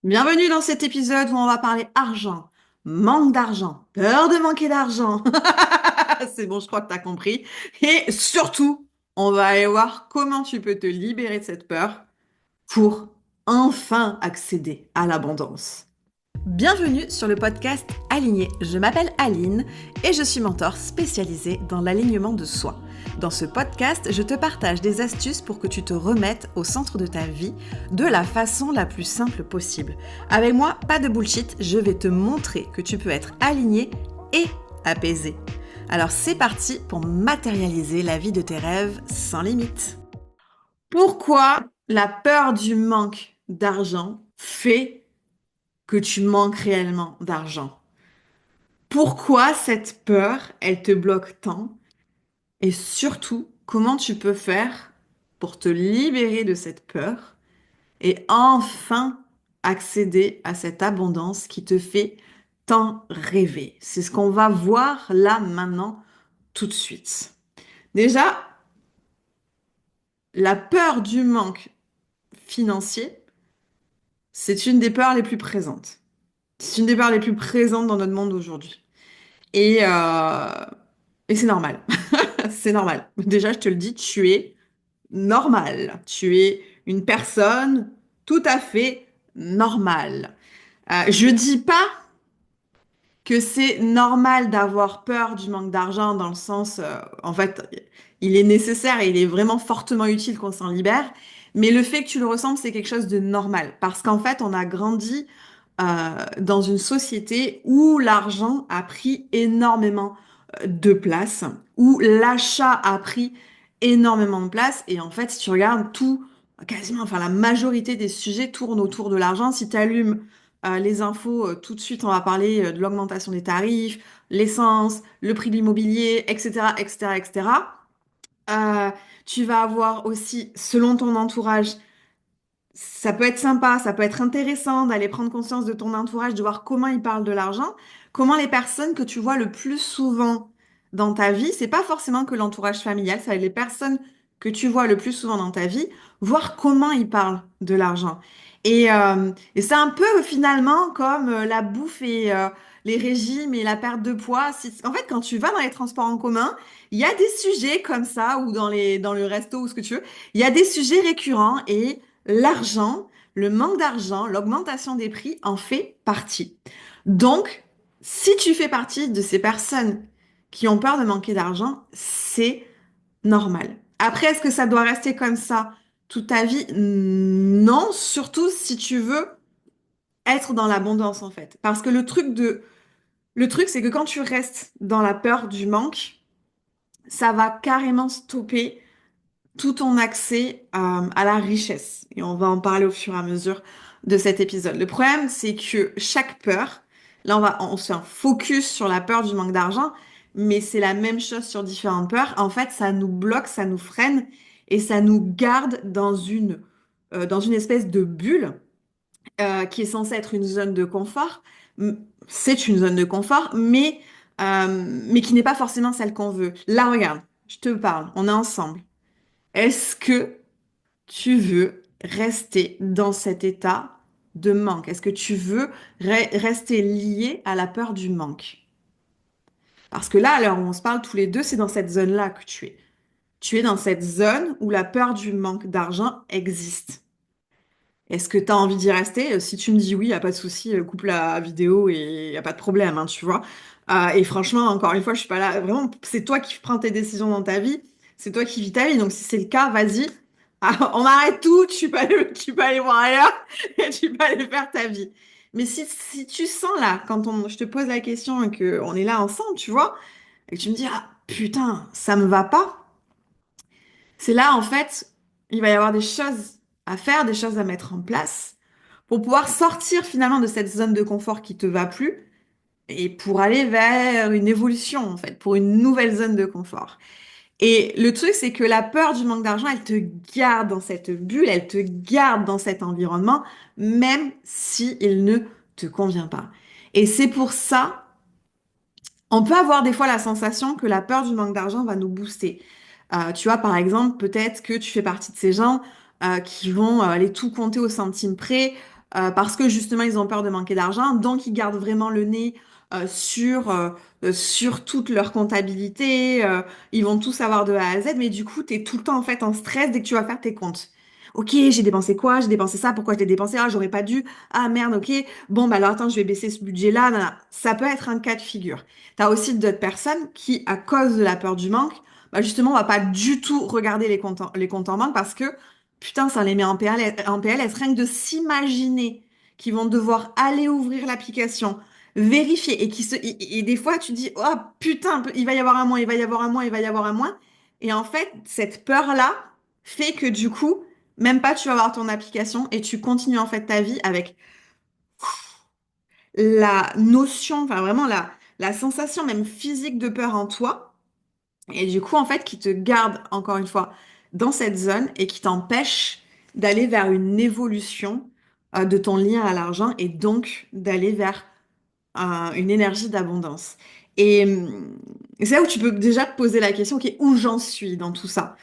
Bienvenue dans cet épisode où on va parler argent, manque d'argent, peur de manquer d'argent. C'est bon, je crois que tu as compris. Et surtout, on va aller voir comment tu peux te libérer de cette peur pour enfin accéder à l'abondance. Bienvenue sur le podcast Aligné. Je m'appelle Aline et je suis mentor spécialisée dans l'alignement de soi. Dans ce podcast, je te partage des astuces pour que tu te remettes au centre de ta vie de la façon la plus simple possible. Avec moi, pas de bullshit, je vais te montrer que tu peux être aligné et apaisé. Alors c'est parti pour matérialiser la vie de tes rêves sans limite. Pourquoi la peur du manque d'argent fait que tu manques réellement d'argent? Pourquoi cette peur, elle te bloque tant? Et surtout, comment tu peux faire pour te libérer de cette peur et enfin accéder à cette abondance qui te fait tant rêver? C'est ce qu'on va voir là maintenant tout de suite. Déjà, la peur du manque financier, c'est une des peurs les plus présentes. C'est une des peurs les plus présentes dans notre monde aujourd'hui. Et, euh, et c'est normal. C'est normal. Déjà, je te le dis, tu es normal. Tu es une personne tout à fait normale. Je dis pas que c'est normal d'avoir peur du manque d'argent dans le sens, en fait, il est nécessaire et il est vraiment fortement utile qu'on s'en libère. Mais le fait que tu le ressentes, c'est quelque chose de normal. Parce qu'en fait, on a grandi dans une société où l'argent a pris énormément de place, où l'achat a pris énormément de place. Et en fait, si tu regardes tout, quasiment, enfin la majorité des sujets tournent autour de l'argent. Si tu allumes les infos, tout de suite, on va parler de l'augmentation des tarifs, l'essence, le prix de l'immobilier, etc., etc., etc. Euh, Tu vas avoir aussi, selon ton entourage, ça peut être sympa, ça peut être intéressant d'aller prendre conscience de ton entourage, de voir comment ils parlent de l'argent, comment les personnes que tu vois le plus souvent dans ta vie, c'est pas forcément que l'entourage familial, ça va être les personnes que tu vois le plus souvent dans ta vie, voir comment ils parlent de l'argent. Et c'est un peu finalement comme la bouffe et les régimes et la perte de poids. En fait, quand tu vas dans les transports en commun, il y a des sujets comme ça, ou dans le resto ou ce que tu veux, il y a des sujets récurrents et l'argent, le manque d'argent, l'augmentation des prix en fait partie. Donc, si tu fais partie de ces personnes qui ont peur de manquer d'argent, c'est normal. Après, est-ce que ça doit rester comme ça toute ta vie? Non, surtout si tu veux être dans l'abondance en fait. Parce que le truc, c'est que quand tu restes dans la peur du manque, ça va carrément stopper tout ton accès à la richesse. Et on va en parler au fur et à mesure de cet épisode. Le problème, c'est que chaque peur, là, on se fait un focus sur la peur du manque d'argent, mais c'est la même chose sur différentes peurs. En fait, ça nous bloque, ça nous freine et ça nous garde dans une espèce de bulle qui est censée être une zone de confort. C'est une zone de confort, mais qui n'est pas forcément celle qu'on veut. Là, regarde, je te parle, on est ensemble. Est-ce que tu veux rester dans cet état de manque? Est-ce que tu veux rester lié à la peur du manque? Parce que là, à l'heure où on se parle tous les deux, c'est dans cette zone-là que tu es. Tu es dans cette zone où la peur du manque d'argent existe. Est-ce que tu as envie d'y rester? Si tu me dis oui, il n'y a pas de souci, coupe la vidéo et il n'y a pas de problème, hein, tu vois. Et franchement, encore une fois, je suis pas là. Vraiment, c'est toi qui prends tes décisions dans ta vie. C'est toi qui vis ta vie. Donc, si c'est le cas, vas-y. Ah, on arrête tout. Tu peux aller voir ailleurs et tu peux aller faire ta vie. Mais si tu sens là, je te pose la question et qu'on est là ensemble, tu vois, et que tu me dis, ah putain, ça me va pas, c'est là, en fait, il va y avoir des choses à faire, des choses à mettre en place pour pouvoir sortir finalement de cette zone de confort qui te va plus et pour aller vers une évolution, en fait, pour une nouvelle zone de confort. Et le truc, c'est que la peur du manque d'argent, elle te garde dans cette bulle, elle te garde dans cet environnement, même si il ne te convient pas. Et c'est pour ça, on peut avoir des fois la sensation que la peur du manque d'argent va nous booster. Tu vois, par exemple, peut-être que tu fais partie de ces gens qui vont aller tout compter au centime près. parce que justement ils ont peur de manquer d'argent, donc ils gardent vraiment le nez sur toute leur comptabilité, ils vont tout savoir de A à Z, mais du coup tu es tout le temps en fait en stress dès que tu vas faire tes comptes. Ok, j'ai dépensé quoi? J'ai dépensé ça, pourquoi je l'ai dépensé? Ah, j'aurais pas dû. Ah merde, ok. Bon, bah alors attends, je vais baisser ce budget-là. Nanana. Ça peut être un cas de figure. T'as aussi d'autres personnes qui, à cause de la peur du manque, bah justement, on va pas du tout regarder les comptes en banque parce que, putain, ça les met en PLS. Rien que de s'imaginer qu'ils vont devoir aller ouvrir l'application, vérifier et des fois, tu dis, oh putain, il va y avoir un mois, il va y avoir un mois, il va y avoir un mois. Et en fait, cette peur-là fait que du coup, même pas tu vas avoir ton application et tu continues en fait ta vie avec la notion, enfin vraiment la sensation même physique de peur en toi. Et du coup, en fait, qui te garde, encore une fois, dans cette zone et qui t'empêche d'aller vers une évolution de ton lien à l'argent et donc d'aller vers une énergie d'abondance. Et c'est là où tu peux déjà te poser la question, ok, où j'en suis dans tout ça?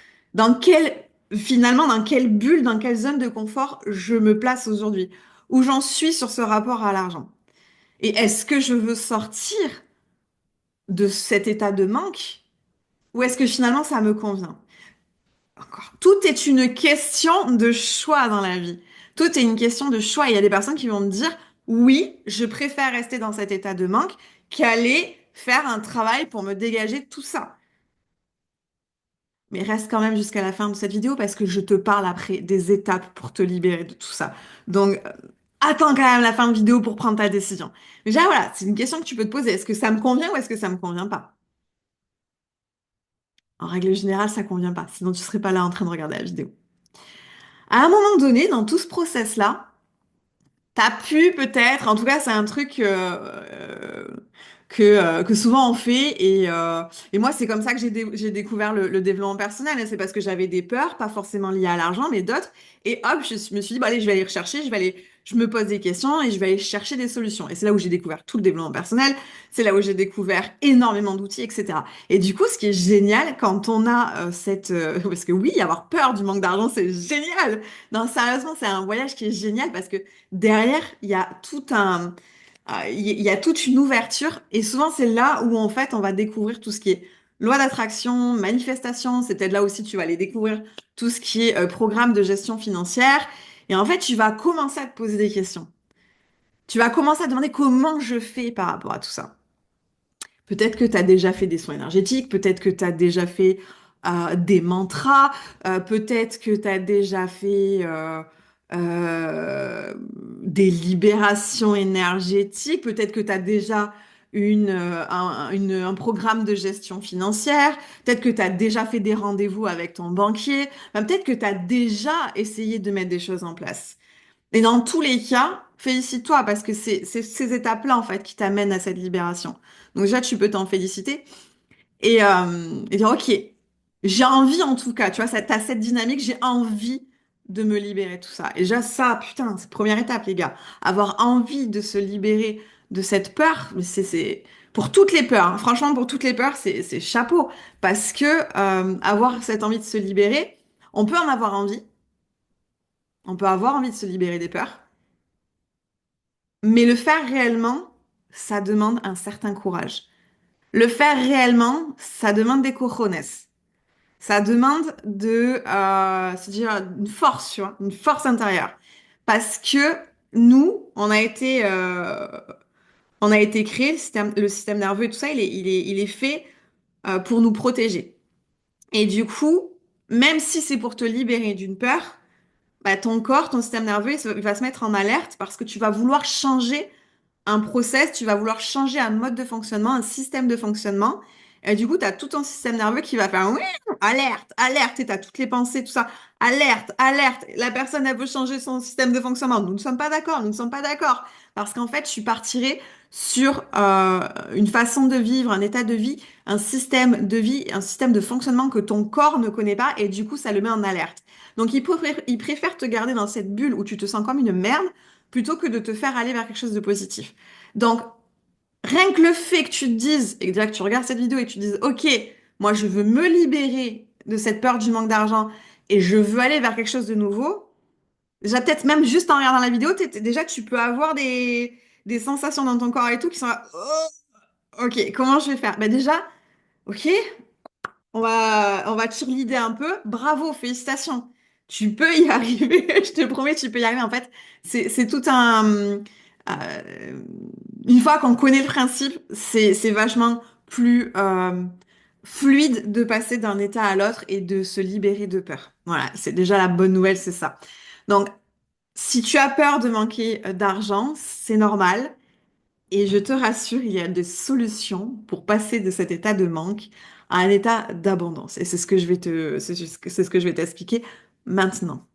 Finalement, dans quelle bulle, dans quelle zone de confort je me place aujourd'hui? Où j'en suis sur ce rapport à l'argent? Et est-ce que je veux sortir de cet état de manque ou est-ce que finalement ça me convient? Encore. Tout est une question de choix dans la vie. Tout est une question de choix. Il y a des personnes qui vont me dire, oui, je préfère rester dans cet état de manque qu'aller faire un travail pour me dégager de tout ça. Mais reste quand même jusqu'à la fin de cette vidéo parce que je te parle après des étapes pour te libérer de tout ça. Donc, attends quand même la fin de vidéo pour prendre ta décision. Mais déjà, voilà, c'est une question que tu peux te poser. Est-ce que ça me convient ou est-ce que ça me convient pas? En règle générale, ça convient pas. Sinon, tu serais pas là en train de regarder la vidéo. À un moment donné, dans tout ce process-là, t'as pu peut-être, en tout cas c'est un truc que souvent on fait et moi c'est comme ça que j'ai découvert le développement personnel, hein. C'est parce que j'avais des peurs, pas forcément liées à l'argent mais d'autres et hop me suis dit bah allez je vais aller rechercher, je me pose des questions et je vais aller chercher des solutions et c'est là où j'ai découvert tout le développement personnel, c'est là où j'ai découvert énormément d'outils etc. Et du coup ce qui est génial quand on a parce que oui avoir peur du manque d'argent c'est génial, non sérieusement c'est un voyage qui est génial parce que derrière, il y a il y a toute une ouverture et souvent c'est là où en fait on va découvrir tout ce qui est loi d'attraction, manifestation, c'est peut-être là aussi tu vas aller découvrir tout ce qui est programme de gestion financière et en fait tu vas commencer à te poser des questions. Tu vas commencer à te demander comment je fais par rapport à tout ça. Peut-être que tu as déjà fait des soins énergétiques, peut-être que tu as déjà fait des mantras, peut-être que tu as déjà fait euh, des libérations énergétiques, peut-être que tu as déjà un programme de gestion financière, peut-être que tu as déjà fait des rendez-vous avec ton banquier, enfin, peut-être que tu as déjà essayé de mettre des choses en place. Et dans tous les cas, félicite-toi parce que c'est ces étapes-là, en fait, qui t'amènent à cette libération. Donc déjà, tu peux t'en féliciter et dire, OK, j'ai envie en tout cas, tu vois, t'as cette dynamique, j'ai envie de me libérer de tout ça. Et déjà, ça, putain, c'est première étape, les gars. Avoir envie de se libérer de cette peur, mais pour toutes les peurs, hein. Franchement, pour toutes les peurs, c'est chapeau. Parce que avoir cette envie de se libérer, on peut en avoir envie, on peut avoir envie de se libérer des peurs. Mais le faire réellement, ça demande un certain courage. Le faire réellement, ça demande des cojones. Ça demande se dire une force, tu vois, une force intérieure. Parce que nous, on a été créé, le système nerveux et tout ça, il est fait pour nous protéger. Et du coup, même si c'est pour te libérer d'une peur, bah, ton corps, ton système nerveux, il va se mettre en alerte parce que tu vas vouloir changer un process, tu vas vouloir changer un mode de fonctionnement, un système de fonctionnement. Et du coup, tu as tout ton système nerveux qui va faire oui, alerte, alerte, et tu as toutes les pensées, tout ça. Alerte, alerte. La personne, elle veut changer son système de fonctionnement. Nous ne sommes pas d'accord, nous ne sommes pas d'accord. Parce qu'en fait, je suis partirai sur une façon de vivre, un état de vie, un système de vie, un système de fonctionnement que ton corps ne connaît pas, et du coup, ça le met en alerte. Donc, il préfère te garder dans cette bulle où tu te sens comme une merde plutôt que de te faire aller vers quelque chose de positif. Donc, rien que le fait que tu te dises, et déjà que tu regardes cette vidéo et que tu te dises, OK, moi je veux me libérer de cette peur du manque d'argent et je veux aller vers quelque chose de nouveau, Déjà, peut-être même juste en regardant la vidéo, déjà, tu peux avoir des sensations dans ton corps et tout qui sont là, oh, ok, comment je vais faire? Ben déjà, ok, on va cheerleader un peu. Bravo, félicitations. Tu peux y arriver. Je te promets, tu peux y arriver. En fait, c'est tout un. Une fois qu'on connaît le principe, c'est vachement plus fluide de passer d'un état à l'autre et de se libérer de peur. Voilà, c'est déjà la bonne nouvelle, c'est ça. Donc, si tu as peur de manquer d'argent, c'est normal. Et je te rassure, il y a des solutions pour passer de cet état de manque à un état d'abondance. Et c'est ce que je vais t'expliquer maintenant.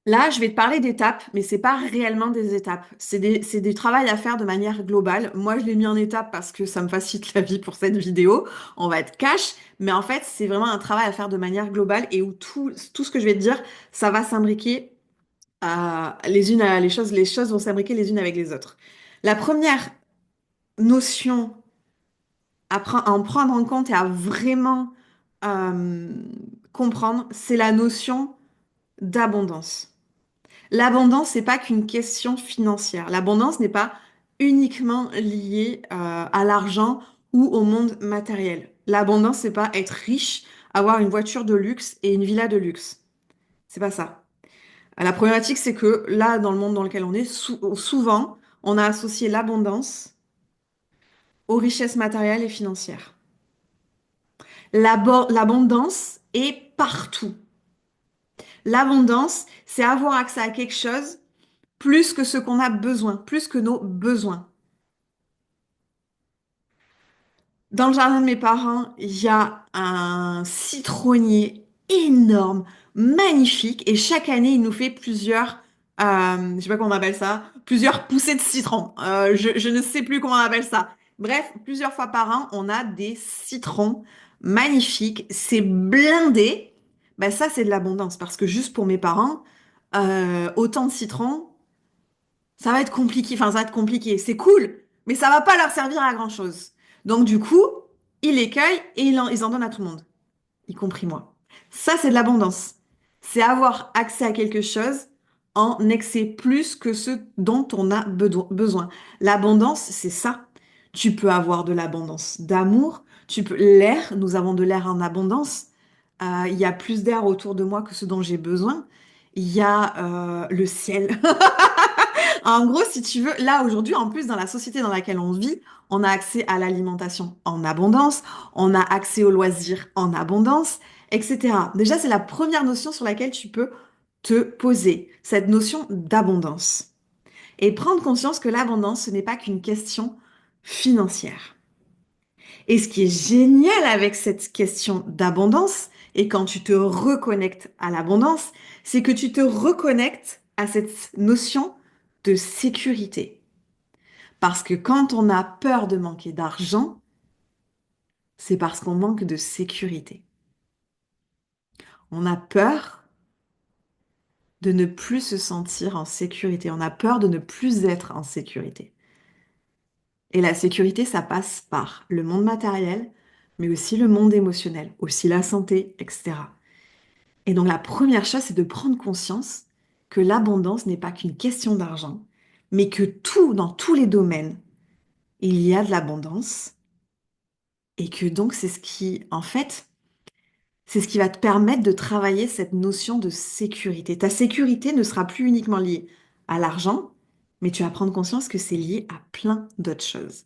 Là, je vais te parler d'étapes, mais c'est pas réellement des étapes. C'est du travail à faire de manière globale. Moi, je l'ai mis en étapes parce que ça me facilite la vie pour cette vidéo. On va être cash, mais en fait, c'est vraiment un travail à faire de manière globale et où tout ce que je vais te dire, ça va s'imbriquer les choses vont s'imbriquer les unes avec les autres. La première notion à en prendre en compte et à vraiment euh, comprendre, c'est la notion d'abondance. L'abondance, c'est pas qu'une question financière. L'abondance n'est pas uniquement liée à l'argent ou au monde matériel. L'abondance, c'est pas être riche, avoir une voiture de luxe et une villa de luxe. C'est pas ça. La problématique, c'est que là, dans le monde dans lequel on est, souvent, on a associé l'abondance aux richesses matérielles et financières. L'abondance est partout. L'abondance, c'est avoir accès à quelque chose plus que ce qu'on a besoin, plus que nos besoins. Dans le jardin de mes parents, il y a un citronnier énorme, magnifique, et chaque année, il nous fait je sais pas comment on appelle ça, plusieurs poussées de citron. Je ne sais plus comment on appelle ça. Bref, plusieurs fois par an, on a des citrons magnifiques. C'est blindé. Ben ça, c'est de l'abondance, parce que juste pour mes parents, autant de citrons, ça va être compliqué. Enfin, ça va être compliqué. C'est cool, mais ça va pas leur servir à grand-chose. Donc, du coup, ils les cueillent et ils en donnent à tout le monde, y compris moi. Ça, c'est de l'abondance. C'est avoir accès à quelque chose en excès plus que ce dont on a besoin. L'abondance, c'est ça. Tu peux avoir de l'abondance d'amour. L'air, nous avons de l'air en abondance. Il y a plus d'air autour de moi que ce dont j'ai besoin. Il y a le ciel. En gros, si tu veux, là aujourd'hui, en plus, dans la société dans laquelle on vit, on a accès à l'alimentation en abondance, on a accès aux loisirs en abondance, etc. Déjà, c'est la première notion sur laquelle tu peux te poser, cette notion d'abondance. Et prendre conscience que l'abondance, ce n'est pas qu'une question financière. Et ce qui est génial avec cette question d'abondance, et quand tu te reconnectes à l'abondance, c'est que tu te reconnectes à cette notion de sécurité. Parce que quand on a peur de manquer d'argent, c'est parce qu'on manque de sécurité. On a peur de ne plus se sentir en sécurité. On a peur de ne plus être en sécurité. Et la sécurité, ça passe par le monde matériel, mais aussi le monde émotionnel, aussi la santé, etc. Et donc la première chose, c'est de prendre conscience que l'abondance n'est pas qu'une question d'argent, mais que dans tous les domaines, il y a de l'abondance et que donc c'est ce qui, en fait, c'est ce qui va te permettre de travailler cette notion de sécurité. Ta sécurité ne sera plus uniquement liée à l'argent, mais tu vas prendre conscience que c'est lié à plein d'autres choses.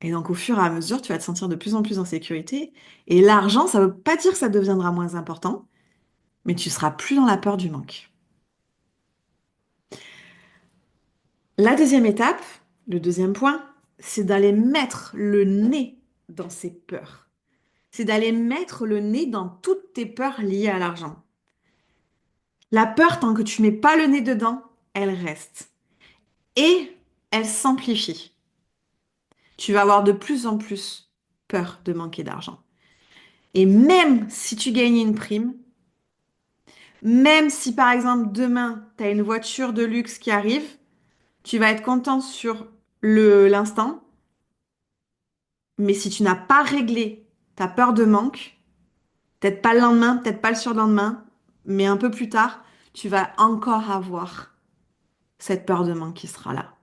Et donc au fur et à mesure, tu vas te sentir de plus en plus en sécurité. Et l'argent, ça ne veut pas dire que ça deviendra moins important, mais tu seras plus dans la peur du manque. La deuxième étape, le deuxième point, c'est d'aller mettre le nez dans ces peurs. C'est d'aller mettre le nez dans toutes tes peurs liées à l'argent. La peur, tant que tu mets pas le nez dedans, elle reste. Et elle s'amplifie. Tu vas avoir de plus en plus peur de manquer d'argent. Et même si tu gagnes une prime, même si par exemple demain, tu as une voiture de luxe qui arrive, tu vas être content sur l'instant, mais si tu n'as pas réglé ta peur de manque, peut-être pas le lendemain, peut-être pas le surlendemain, mais un peu plus tard, tu vas encore avoir cette peur de manque qui sera là.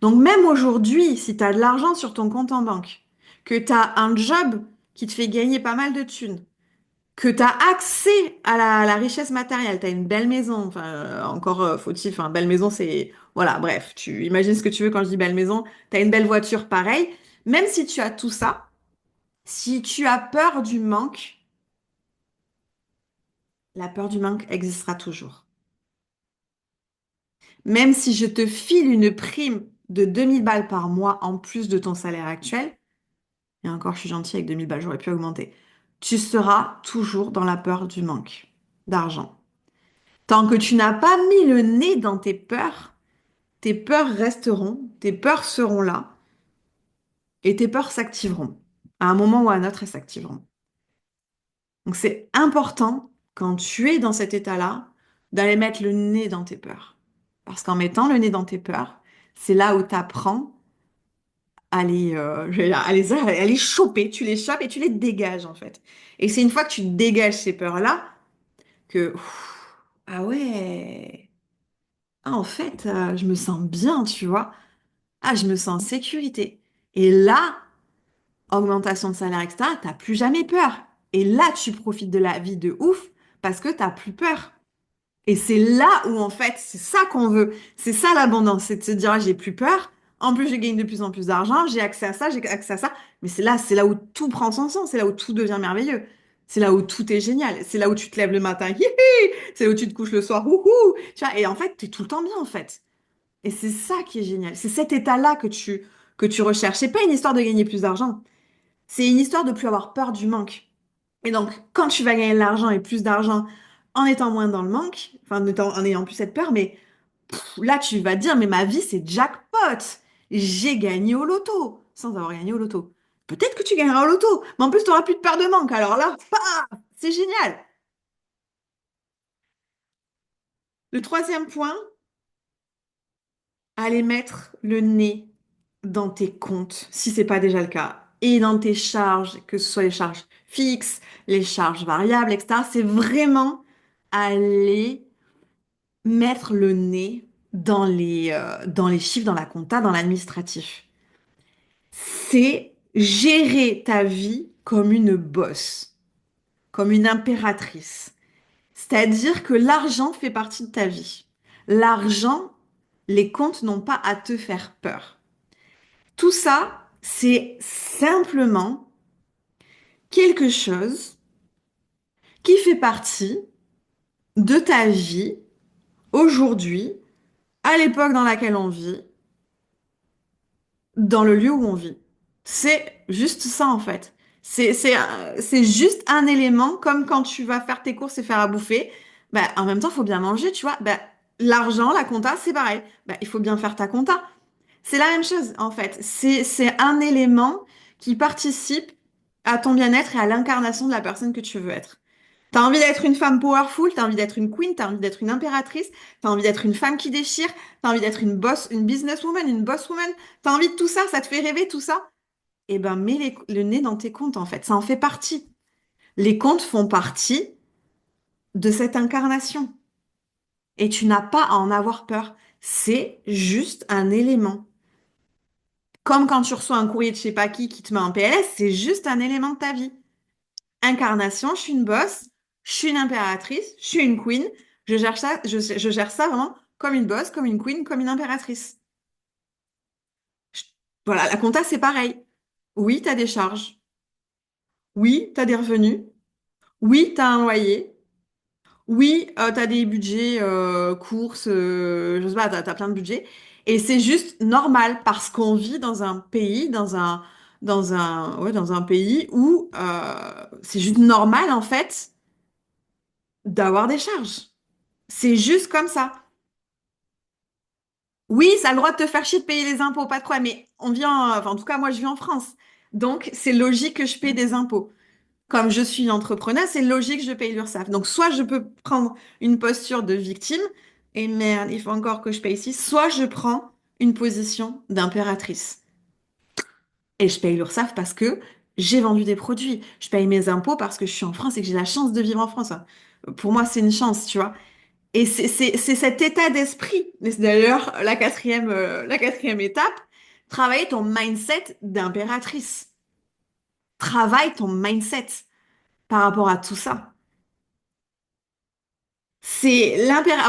Donc même aujourd'hui, si tu as de l'argent sur ton compte en banque, que tu as un job qui te fait gagner pas mal de thunes, que tu as accès à la richesse matérielle, tu as une belle maison, enfin encore faut-il, enfin belle maison c'est... Voilà, bref, tu imagines ce que tu veux quand je dis belle maison, tu as une belle voiture pareil, même si tu as tout ça, si tu as peur du manque, la peur du manque existera toujours. Même si je te file une prime de 2000 balles par mois en plus de ton salaire actuel, et encore je suis gentille avec 2000 balles, j'aurais pu augmenter, tu seras toujours dans la peur du manque d'argent. Tant que tu n'as pas mis le nez dans tes peurs resteront, tes peurs seront là, et tes peurs s'activeront. À un moment ou à un autre, elles s'activeront. Donc c'est important, quand tu es dans cet état-là, d'aller mettre le nez dans tes peurs. Parce qu'en mettant le nez dans tes peurs, c'est là où tu apprends je vais dire, à les choper. Tu les chopes et tu les dégages, en fait. Et c'est une fois que tu dégages ces peurs-là que, ah ouais, ah, en fait, je me sens bien, tu vois. Ah, je me sens en sécurité. Et là, augmentation de salaire, etc., t'as plus jamais peur. Et là, tu profites de la vie de ouf parce que t'as plus peur. Et c'est là où, en fait, c'est ça qu'on veut. C'est ça l'abondance, c'est de se dire, ah, j'ai plus peur. En plus, je gagne de plus en plus d'argent, j'ai accès à ça, j'ai accès à ça. Mais c'est là où tout prend son sens, c'est là où tout devient merveilleux. C'est là où tout est génial. C'est là où tu te lèves le matin, hi hi. C'est là où tu te couches le soir, houhou. Tu vois, et en fait, t'es tout le temps bien, en fait. Et c'est ça qui est génial. C'est cet état-là que tu recherches. C'est pas une histoire de gagner plus d'argent. C'est une histoire de plus avoir peur du manque. Et donc, quand tu vas gagner de l'argent et plus d'argent en étant moins dans le manque, enfin, en ayant plus cette peur, mais là, tu vas te dire, mais ma vie, c'est jackpot. J'ai gagné au loto, sans avoir gagné au loto. Peut-être que tu gagneras au loto, mais en plus, tu n'auras plus de peur de manque. Alors là, c'est génial. Le troisième point, aller mettre le nez dans tes comptes, si c'est pas déjà le cas, et dans tes charges, que ce soit les charges fixes, les charges variables, etc. C'est vraiment aller mettre le nez dans les chiffres, dans la compta, dans l'administratif. C'est gérer ta vie comme une bosse, comme une impératrice. C'est-à-dire que l'argent fait partie de ta vie. L'argent, les comptes n'ont pas à te faire peur. Tout ça, c'est simplement quelque chose qui fait partie de ta vie aujourd'hui, à l'époque dans laquelle on vit, dans le lieu où on vit. C'est juste ça en fait. C'est juste un élément, comme quand tu vas faire tes courses et faire à bouffer. Bah, en même temps, il faut bien manger, tu vois. Bah, l'argent, la compta, c'est pareil. Bah, il faut bien faire ta compta. C'est la même chose en fait. C'est un élément qui participe à ton bien-être et à l'incarnation de la personne que tu veux être. T'as envie d'être une femme powerful, t'as envie d'être une queen, t'as envie d'être une impératrice, t'as envie d'être une femme qui déchire, t'as envie d'être une boss, une businesswoman, une bosswoman, t'as envie de tout ça, ça te fait rêver tout ça? Eh ben, mets le nez dans tes comptes en fait, ça en fait partie. Les comptes font partie de cette incarnation et tu n'as pas à en avoir peur. C'est juste un élément. Comme quand tu reçois un courrier de je sais pas qui te met en PLS, c'est juste un élément de ta vie. Incarnation, je suis une boss, je suis une impératrice, je suis une queen. Je gère ça vraiment comme une boss, comme une queen, comme une impératrice. Je- voilà, la compta, c'est pareil. Oui, tu as des charges. Oui, tu as des revenus. Oui, tu as un loyer. Oui, tu as des budgets, courses, je sais pas, tu as plein de budgets. Et c'est juste normal parce qu'on vit dans un pays, dans un pays où c'est juste normal, en fait, d'avoir des charges. C'est juste comme ça. Oui, ça a le droit de te faire chier de payer les impôts, pas de problème, mais on vit enfin, en tout cas, moi, je vis en France. Donc, c'est logique que je paye des impôts. Comme je suis entrepreneur, c'est logique que je paye l'URSSAF. Donc, soit je peux prendre une posture de victime, et merde, il faut encore que je paye ici, soit je prends une position d'impératrice. Et je paye l'URSSAF parce que j'ai vendu des produits. Je paye mes impôts parce que je suis en France et que j'ai la chance de vivre en France. Pour moi, c'est une chance, tu vois. Et c'est cet état d'esprit. Et c'est d'ailleurs la quatrième étape, travailler ton mindset d'impératrice. Travaille ton mindset par rapport à tout ça.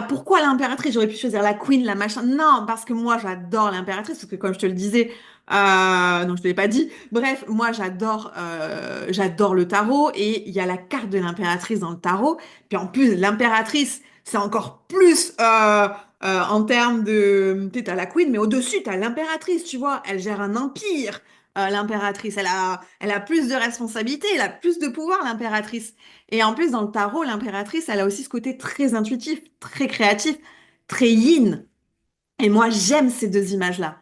Pourquoi l'impératrice? J'aurais pu choisir la queen, la machin. Non, parce que moi, j'adore l'impératrice, parce que comme je te le disais, non, je te l'ai pas dit. Bref, moi, j'adore le tarot, et il y a la carte de l'impératrice dans le tarot. Puis en plus, l'impératrice, c'est encore plus en termes de... Tu sais, t'as la queen, mais au-dessus, t'as l'impératrice, tu vois. Elle gère un empire, l'impératrice. Elle a plus de responsabilités, elle a plus de pouvoir, l'impératrice. Et en plus, dans le tarot, l'impératrice, elle a aussi ce côté très intuitif, très créatif, très yin. Et moi, j'aime ces deux images-là.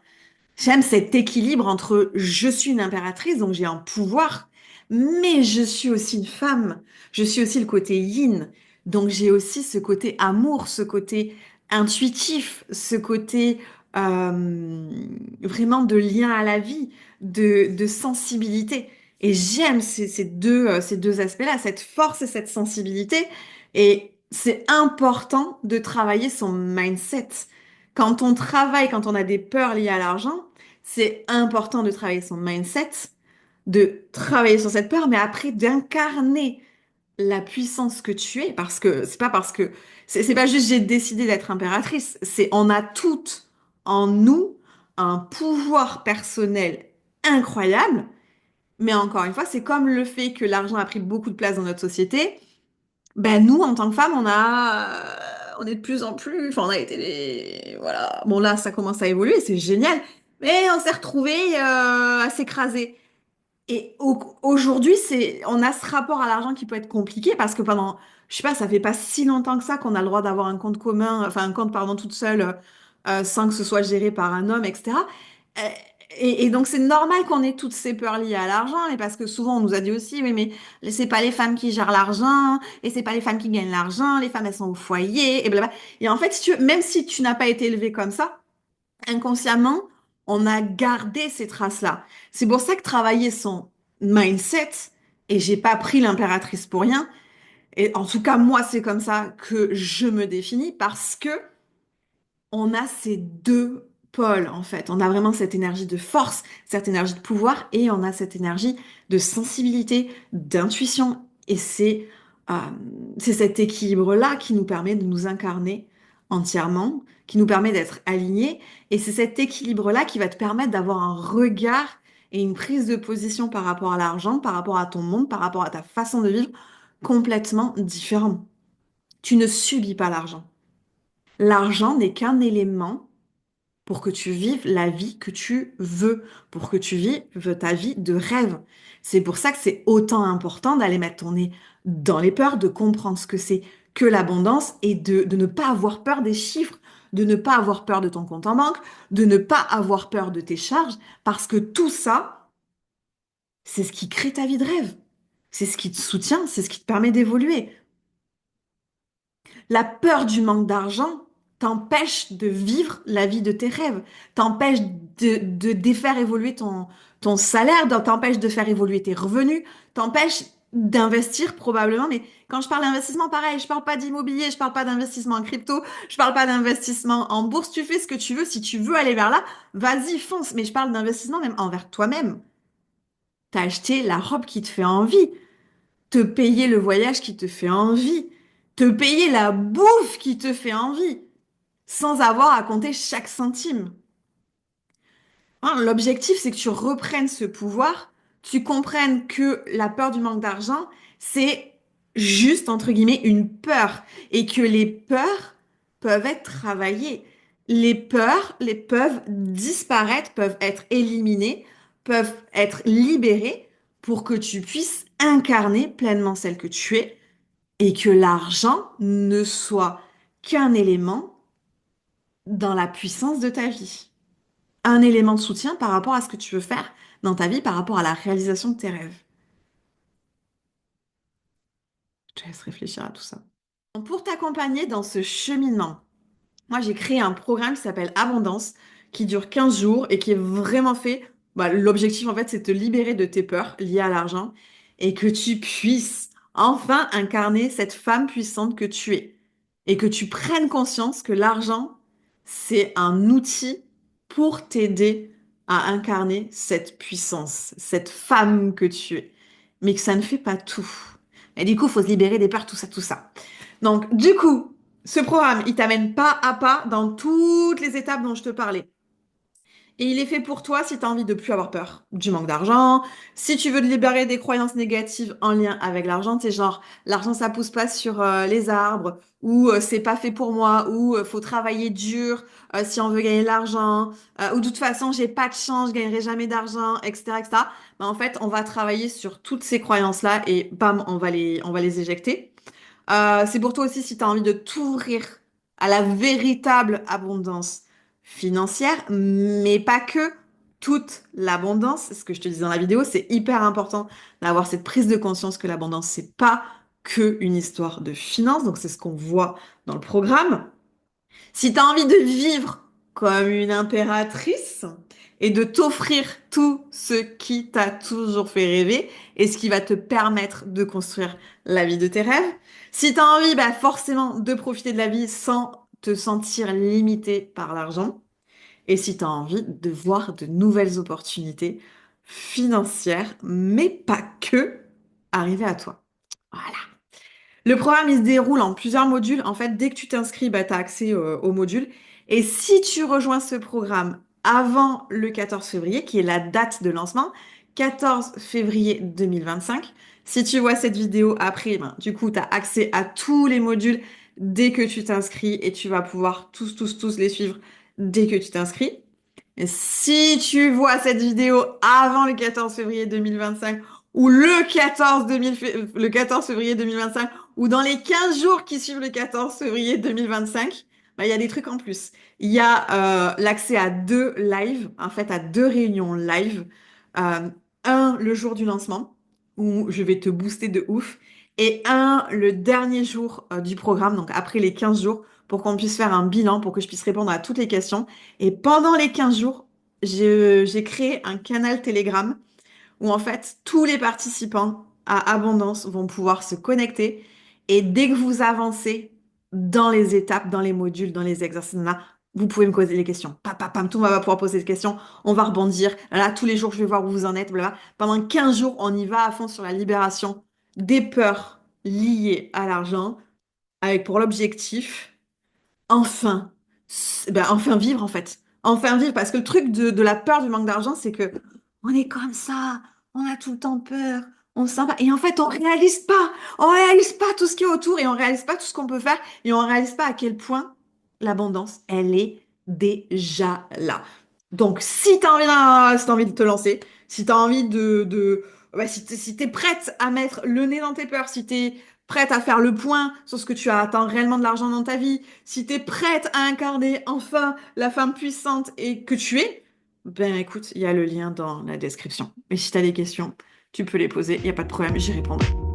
J'aime cet équilibre entre je suis une impératrice, donc j'ai un pouvoir, mais je suis aussi une femme. Je suis aussi le côté yin. Donc j'ai aussi ce côté amour, ce côté intuitif, ce côté vraiment de lien à la vie, de sensibilité. Et j'aime ces deux aspects-là, cette force et cette sensibilité. Et c'est important de travailler son mindset. Quand on travaille, quand on a des peurs liées à l'argent, c'est important de travailler son mindset, de travailler sur cette peur, mais après d'incarner la puissance que tu es, parce que c'est pas parce que c'est pas juste j'ai décidé d'être impératrice, c'est on a toutes en nous un pouvoir personnel incroyable, mais encore une fois, c'est comme le fait que l'argent a pris beaucoup de place dans notre société. Ben nous, en tant que femmes, on est de plus en plus, enfin on a été voilà. Bon là, ça commence à évoluer, c'est génial, mais on s'est retrouvés à s'écraser. Et aujourd'hui, on a ce rapport à l'argent qui peut être compliqué parce que pendant, je sais pas, ça fait pas si longtemps que ça qu'on a le droit d'avoir un compte commun, enfin un compte, pardon, toute seule, sans que ce soit géré par un homme, etc. Euh, et donc c'est normal qu'on ait toutes ces peurs liées à l'argent, mais parce que souvent on nous a dit aussi, oui, mais c'est pas les femmes qui gèrent l'argent, et c'est pas les femmes qui gagnent l'argent, les femmes elles sont au foyer, et blablabla. Et en fait, même si tu n'as pas été élevé comme ça, inconsciemment, on a gardé ces traces-là. C'est pour ça que travailler son mindset, et j'ai pas pris l'impératrice pour rien, et en tout cas, moi, c'est comme ça que je me définis, parce que on a ces deux pôles, en fait. On a vraiment cette énergie de force, cette énergie de pouvoir, et on a cette énergie de sensibilité, d'intuition. Et euh, c'est cet équilibre-là qui nous permet de nous incarner entièrement, qui nous permet d'être alignés. Et c'est cet équilibre-là qui va te permettre d'avoir un regard et une prise de position par rapport à l'argent, par rapport à ton monde, par rapport à ta façon de vivre complètement différent. Tu ne subis pas l'argent. L'argent n'est qu'un élément pour que tu vives la vie que tu veux, pour que tu vives ta vie de rêve. C'est pour ça que c'est autant important d'aller mettre ton nez dans les peurs, de comprendre ce que c'est que l'abondance et de ne pas avoir peur des chiffres, de ne pas avoir peur de ton compte en banque, de ne pas avoir peur de tes charges, parce que tout ça, c'est ce qui crée ta vie de rêve. C'est ce qui te soutient, c'est ce qui te permet d'évoluer. La peur du manque d'argent t'empêche de vivre la vie de tes rêves, t'empêche de faire évoluer ton salaire, t'empêche de faire évoluer tes revenus, t'empêche d'investir probablement. Mais quand je parle d'investissement, pareil, je parle pas d'immobilier, je parle pas d'investissement en crypto, je parle pas d'investissement en bourse. Tu fais ce que tu veux. Si tu veux aller vers là, vas-y, fonce. Mais je parle d'investissement même envers toi-même. T'as acheté la robe qui te fait envie, te payer le voyage qui te fait envie, te payer la bouffe qui te fait envie, sans avoir à compter chaque centime. Hein, l'objectif, c'est que tu reprennes ce pouvoir, tu comprennes que la peur du manque d'argent, c'est juste, entre guillemets, une peur, et que les peurs peuvent être travaillées. Les peuvent disparaître, peuvent être éliminées, peuvent être libérées pour que tu puisses incarner pleinement celle que tu es et que l'argent ne soit qu'un élément dans la puissance de ta vie. Un élément de soutien par rapport à ce que tu veux faire dans ta vie, par rapport à la réalisation de tes rêves. Je te laisse réfléchir à tout ça. Donc, pour t'accompagner dans ce cheminement, moi j'ai créé un programme qui s'appelle Abondance, qui dure 15 jours et qui est vraiment fait. L'objectif en fait, c'est de te libérer de tes peurs liées à l'argent et que tu puisses enfin incarner cette femme puissante que tu es. et que tu prennes conscience que l'argent, c'est un outil pour t'aider à incarner cette puissance, cette femme que tu es, mais que ça ne fait pas tout. Et du coup, il faut se libérer des peurs, tout ça, tout ça. Donc, du coup, ce programme, il t'amène pas à pas dans toutes les étapes dont je te parlais. Et il est fait pour toi si tu as envie de plus avoir peur du manque d'argent, si tu veux te libérer des croyances négatives en lien avec l'argent, c'est genre l'argent ça pousse pas sur les arbres, ou c'est pas fait pour moi, ou faut travailler dur si on veut gagner de l'argent, ou de toute façon j'ai pas de chance, je gagnerai jamais d'argent, etc., etc. Ben, en fait, on va travailler sur toutes ces croyances-là et bam, on va les éjecter. C'est pour toi aussi si tu as envie de t'ouvrir à la véritable abondance financière, mais pas que toute l'abondance. Ce que je te dis dans la vidéo, c'est hyper important d'avoir cette prise de conscience que l'abondance, c'est pas que une histoire de finances. Donc, c'est ce qu'on voit dans le programme. Si tu as envie de vivre comme une impératrice et de t'offrir tout ce qui t'a toujours fait rêver et ce qui va te permettre de construire la vie de tes rêves, si tu as envie bah, forcément de profiter de la vie sans te sentir limité par l'argent, et si tu as envie de voir de nouvelles opportunités financières, mais pas que, arriver à toi. Voilà. Le programme, il se déroule en plusieurs modules. En fait, dès que tu t'inscris, bah, tu as accès aux modules. Et si tu rejoins ce programme avant le 14 février, qui est la date de lancement, 14 février 2025, si tu vois cette vidéo après, ben, du coup, tu as accès à tous les modules dès que tu t'inscris et tu vas pouvoir tous les suivre dès que tu t'inscris. Et si tu vois cette vidéo avant le 14 février 2025 ou le 14 février 2025 ou dans les 15 jours qui suivent le 14 février 2025, bah, il y a des trucs en plus. Il y a l'accès à deux lives, en fait à deux réunions live. Euh, un le jour du lancement, où je vais te booster de ouf, et un le dernier jour du programme, donc après les 15 jours, pour qu'on puisse faire un bilan, pour que je puisse répondre à toutes les questions. Et pendant les 15 jours, j'ai créé un canal Telegram où en fait tous les participants à Abondance vont pouvoir se connecter et dès que vous avancez dans les étapes, dans les modules, dans les exercices, là, vous pouvez me poser les questions. Pam, pam, pam, tout le monde va pouvoir poser des questions. On va rebondir. Là, tous les jours, je vais voir où vous en êtes. Blablabla. Pendant 15 jours, on y va à fond sur la libération des peurs liées à l'argent, avec pour l'objectif enfin, enfin vivre en fait. Enfin vivre, parce que le truc de la peur du manque d'argent, c'est que on est comme ça, on a tout le temps peur, on se sent pas. Et en fait, on réalise pas tout ce qui est autour et on réalise pas tout ce qu'on peut faire et on réalise pas à quel point l'abondance, elle est déjà là. Donc, si t'as envie de te lancer, si t'as envie si t'es prête à mettre le nez dans tes peurs, si t'es prête à faire le point sur ce que tu attends réellement de l'argent dans ta vie, si tu es prête à incarner enfin la femme puissante et que tu es, ben écoute, il y a le lien dans la description. Et si tu as des questions, tu peux les poser, il n'y a pas de problème, j'y répondrai.